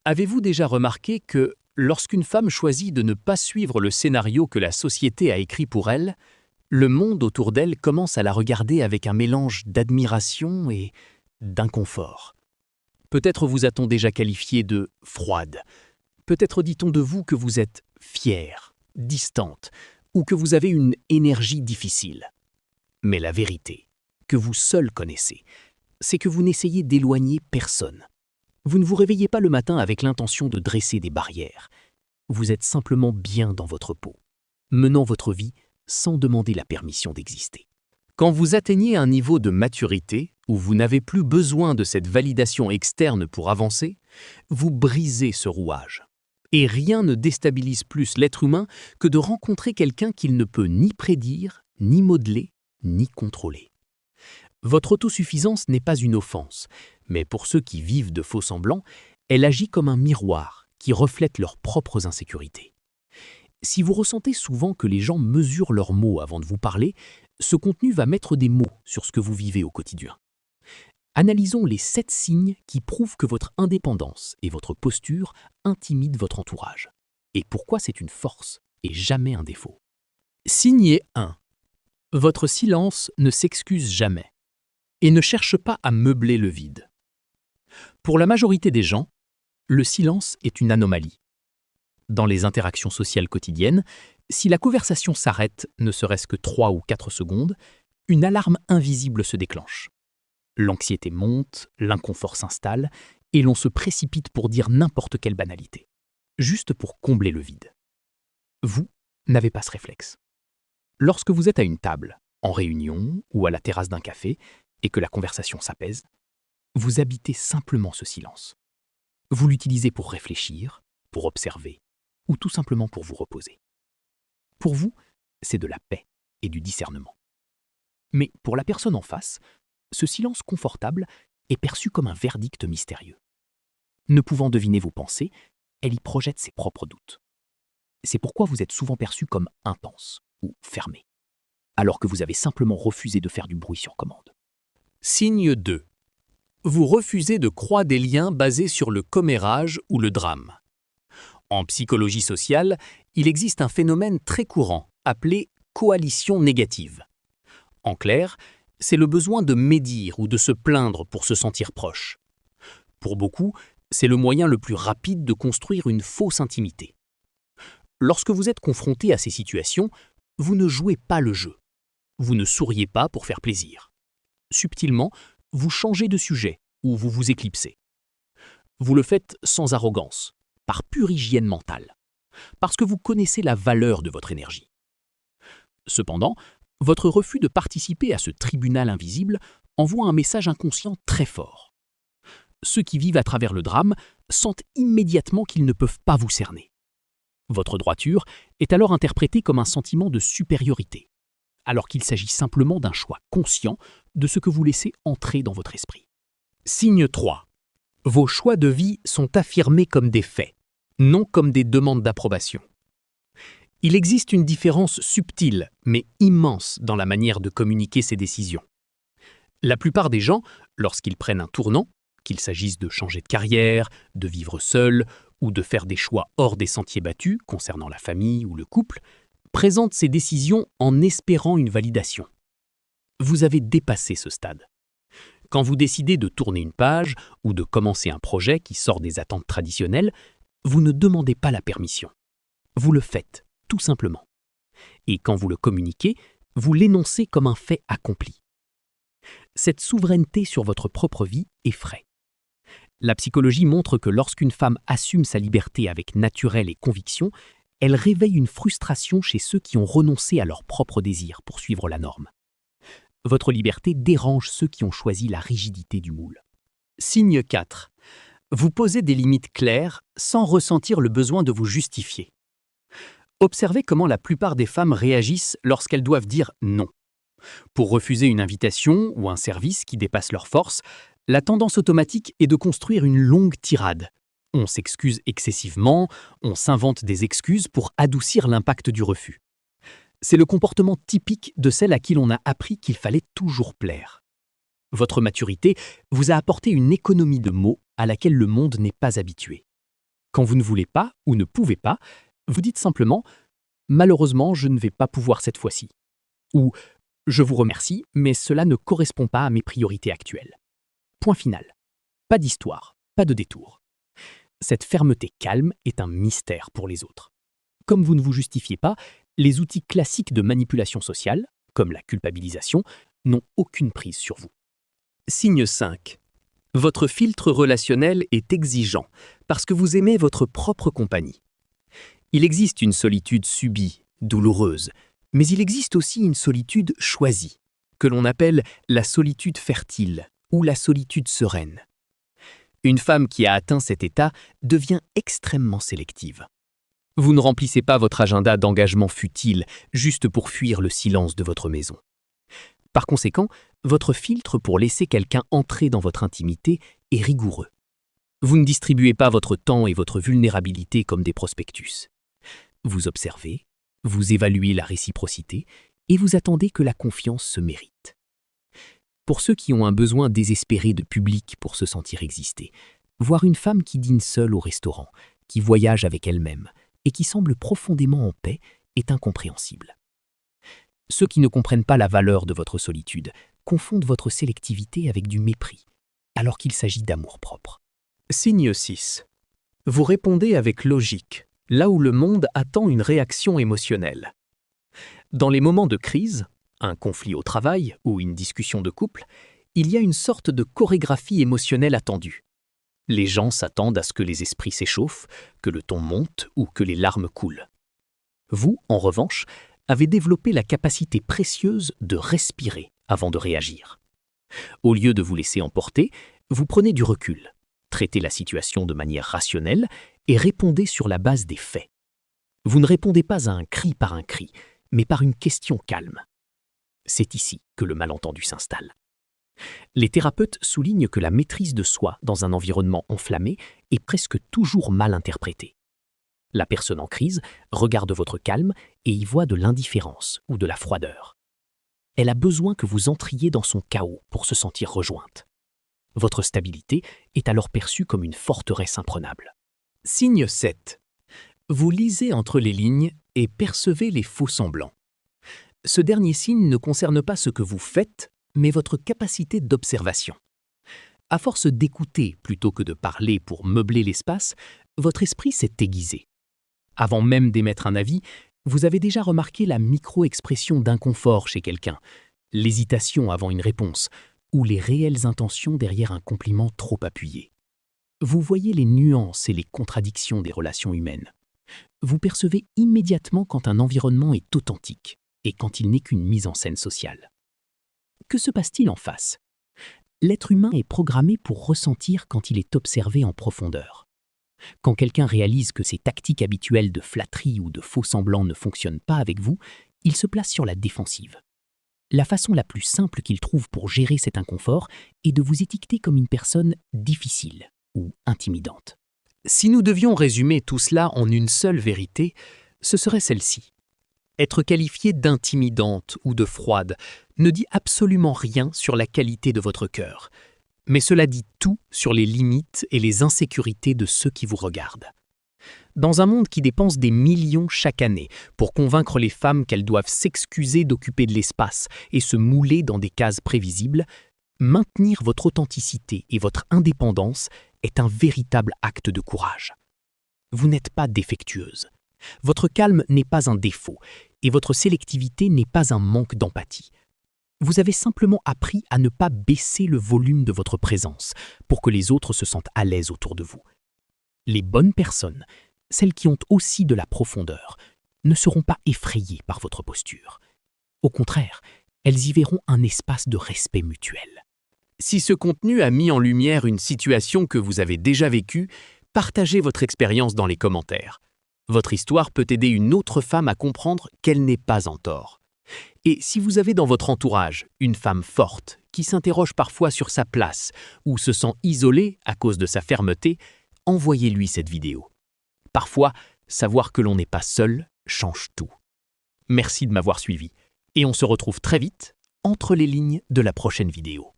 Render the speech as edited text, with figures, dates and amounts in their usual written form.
Avez-vous déjà remarqué que lorsqu'une femme choisit de ne pas suivre le scénario que la société a écrit pour elle, le monde autour d'elle commence à la regarder avec un mélange d'admiration et d'inconfort? Peut-être vous a-t-on déjà qualifié de froide. Peut-être dit-on de vous que vous êtes fière, distante, ou que vous avez une énergie difficile. Mais la vérité, que vous seul connaissez, c'est que vous n'essayez d'éloigner personne. Vous ne vous réveillez pas le matin avec l'intention de dresser des barrières. Vous êtes simplement bien dans votre peau, menant votre vie sans demander la permission d'exister. Quand vous atteignez un niveau de maturité où vous n'avez plus besoin de cette validation externe pour avancer, vous brisez ce rouage. Et rien ne déstabilise plus l'être humain que de rencontrer quelqu'un qu'il ne peut ni prédire, ni modeler, ni contrôler. Votre autosuffisance n'est pas une offense, mais pour ceux qui vivent de faux semblants, elle agit comme un miroir qui reflète leurs propres insécurités. Si vous ressentez souvent que les gens mesurent leurs mots avant de vous parler, ce contenu va mettre des mots sur ce que vous vivez au quotidien. Analysons les 7 signes qui prouvent que votre indépendance et votre posture intimident votre entourage. Et pourquoi c'est une force et jamais un défaut. Signe 1. Votre silence ne s'excuse jamais et ne cherche pas à meubler le vide. Pour la majorité des gens, le silence est une anomalie. Dans les interactions sociales quotidiennes, si la conversation s'arrête ne serait-ce que 3 ou 4 secondes, une alarme invisible se déclenche. L'anxiété monte, l'inconfort s'installe et l'on se précipite pour dire n'importe quelle banalité, juste pour combler le vide. Vous n'avez pas ce réflexe. Lorsque vous êtes à une table, en réunion ou à la terrasse d'un café, et que la conversation s'apaise, vous habitez simplement ce silence. Vous l'utilisez pour réfléchir, pour observer, ou tout simplement pour vous reposer. Pour vous, c'est de la paix et du discernement. Mais pour la personne en face, ce silence confortable est perçu comme un verdict mystérieux. Ne pouvant deviner vos pensées, elle y projette ses propres doutes. C'est pourquoi vous êtes souvent perçu comme intense ou fermé, alors que vous avez simplement refusé de faire du bruit sur commande. Signe 2. Vous refusez de croire des liens basés sur le commérage ou le drame. En psychologie sociale, il existe un phénomène très courant appelé coalition négative. En clair, c'est le besoin de médire ou de se plaindre pour se sentir proche. Pour beaucoup, c'est le moyen le plus rapide de construire une fausse intimité. Lorsque vous êtes confronté à ces situations, vous ne jouez pas le jeu. Vous ne souriez pas pour faire plaisir. Subtilement, vous changez de sujet ou vous vous éclipsez. Vous le faites sans arrogance, par pure hygiène mentale, parce que vous connaissez la valeur de votre énergie. Cependant, votre refus de participer à ce tribunal invisible envoie un message inconscient très fort. Ceux qui vivent à travers le drame sentent immédiatement qu'ils ne peuvent pas vous cerner. Votre droiture est alors interprétée comme un sentiment de supériorité, alors qu'il s'agit simplement d'un choix conscient de ce que vous laissez entrer dans votre esprit. Signe 3. Vos choix de vie sont affirmés comme des faits, non comme des demandes d'approbation. Il existe une différence subtile, mais immense dans la manière de communiquer ces décisions. La plupart des gens, lorsqu'ils prennent un tournant, qu'il s'agisse de changer de carrière, de vivre seul ou de faire des choix hors des sentiers battus concernant la famille ou le couple, présentent ces décisions en espérant une validation. Vous avez dépassé ce stade. Quand vous décidez de tourner une page ou de commencer un projet qui sort des attentes traditionnelles, vous ne demandez pas la permission. Vous le faites, tout simplement. Et quand vous le communiquez, vous l'énoncez comme un fait accompli. Cette souveraineté sur votre propre vie effraie. La psychologie montre que lorsqu'une femme assume sa liberté avec naturel et conviction, elle réveille une frustration chez ceux qui ont renoncé à leurs propres désirs pour suivre la norme. Votre liberté dérange ceux qui ont choisi la rigidité du moule. Signe 4. Vous posez des limites claires sans ressentir le besoin de vous justifier. Observez comment la plupart des femmes réagissent lorsqu'elles doivent dire non. Pour refuser une invitation ou un service qui dépasse leurs forces, la tendance automatique est de construire une longue tirade. On s'excuse excessivement, on s'invente des excuses pour adoucir l'impact du refus. C'est le comportement typique de celle à qui l'on a appris qu'il fallait toujours plaire. Votre maturité vous a apporté une économie de mots à laquelle le monde n'est pas habitué. Quand vous ne voulez pas ou ne pouvez pas, vous dites simplement « Malheureusement, je ne vais pas pouvoir cette fois-ci » ou « Je vous remercie, mais cela ne correspond pas à mes priorités actuelles ». Point final. Pas d'histoire, pas de détour. Cette fermeté calme est un mystère pour les autres. Comme vous ne vous justifiez pas, les outils classiques de manipulation sociale, comme la culpabilisation, n'ont aucune prise sur vous. Signe 5. Votre filtre relationnel est exigeant parce que vous aimez votre propre compagnie. Il existe une solitude subie, douloureuse, mais il existe aussi une solitude choisie, que l'on appelle la solitude fertile ou la solitude sereine. Une femme qui a atteint cet état devient extrêmement sélective. Vous ne remplissez pas votre agenda d'engagement futile juste pour fuir le silence de votre maison. Par conséquent, votre filtre pour laisser quelqu'un entrer dans votre intimité est rigoureux. Vous ne distribuez pas votre temps et votre vulnérabilité comme des prospectus. Vous observez, vous évaluez la réciprocité et vous attendez que la confiance se mérite. Pour ceux qui ont un besoin désespéré de public pour se sentir exister, voir une femme qui dîne seule au restaurant, qui voyage avec elle-même et qui semble profondément en paix est incompréhensible. Ceux qui ne comprennent pas la valeur de votre solitude confondent votre sélectivité avec du mépris, alors qu'il s'agit d'amour-propre. Signe 6. Vous répondez avec logique, là où le monde attend une réaction émotionnelle. Dans les moments de crise, un conflit au travail ou une discussion de couple, il y a une sorte de chorégraphie émotionnelle attendue. Les gens s'attendent à ce que les esprits s'échauffent, que le ton monte ou que les larmes coulent. Vous, en revanche, avez développé la capacité précieuse de respirer avant de réagir. Au lieu de vous laisser emporter, vous prenez du recul, traitez la situation de manière rationnelle et répondez sur la base des faits. Vous ne répondez pas à un cri par un cri, mais par une question calme. C'est ici que le malentendu s'installe. Les thérapeutes soulignent que la maîtrise de soi dans un environnement enflammé est presque toujours mal interprétée. La personne en crise regarde votre calme et y voit de l'indifférence ou de la froideur. Elle a besoin que vous entriez dans son chaos pour se sentir rejointe. Votre stabilité est alors perçue comme une forteresse imprenable. Signe 7. Vous lisez entre les lignes et percevez les faux-semblants. Ce dernier signe ne concerne pas ce que vous faites, mais votre capacité d'observation. À force d'écouter plutôt que de parler pour meubler l'espace, votre esprit s'est aiguisé. Avant même d'émettre un avis, vous avez déjà remarqué la micro-expression d'inconfort chez quelqu'un, l'hésitation avant une réponse, ou les réelles intentions derrière un compliment trop appuyé. Vous voyez les nuances et les contradictions des relations humaines. Vous percevez immédiatement quand un environnement est authentique et quand il n'est qu'une mise en scène sociale. Que se passe-t-il en face? L'être humain est programmé pour ressentir quand il est observé en profondeur. Quand quelqu'un réalise que ses tactiques habituelles de flatterie ou de faux-semblants ne fonctionnent pas avec vous, il se place sur la défensive. La façon la plus simple qu'il trouve pour gérer cet inconfort est de vous étiqueter comme une personne difficile ou intimidante. Si nous devions résumer tout cela en une seule vérité, ce serait celle-ci. Être qualifié d'intimidante ou de froide ne dit absolument rien sur la qualité de votre cœur, mais cela dit tout sur les limites et les insécurités de ceux qui vous regardent. Dans un monde qui dépense des millions chaque année pour convaincre les femmes qu'elles doivent s'excuser d'occuper de l'espace et se mouler dans des cases prévisibles, maintenir votre authenticité et votre indépendance est un véritable acte de courage. Vous n'êtes pas défectueuse. Votre calme n'est pas un défaut et votre sélectivité n'est pas un manque d'empathie. Vous avez simplement appris à ne pas baisser le volume de votre présence pour que les autres se sentent à l'aise autour de vous. Les bonnes personnes, celles qui ont aussi de la profondeur, ne seront pas effrayées par votre posture. Au contraire, elles y verront un espace de respect mutuel. Si ce contenu a mis en lumière une situation que vous avez déjà vécue, partagez votre expérience dans les commentaires. Votre histoire peut aider une autre femme à comprendre qu'elle n'est pas en tort. Et si vous avez dans votre entourage une femme forte qui s'interroge parfois sur sa place ou se sent isolée à cause de sa fermeté, envoyez-lui cette vidéo. Parfois, savoir que l'on n'est pas seul change tout. Merci de m'avoir suivi et on se retrouve très vite entre les lignes de la prochaine vidéo.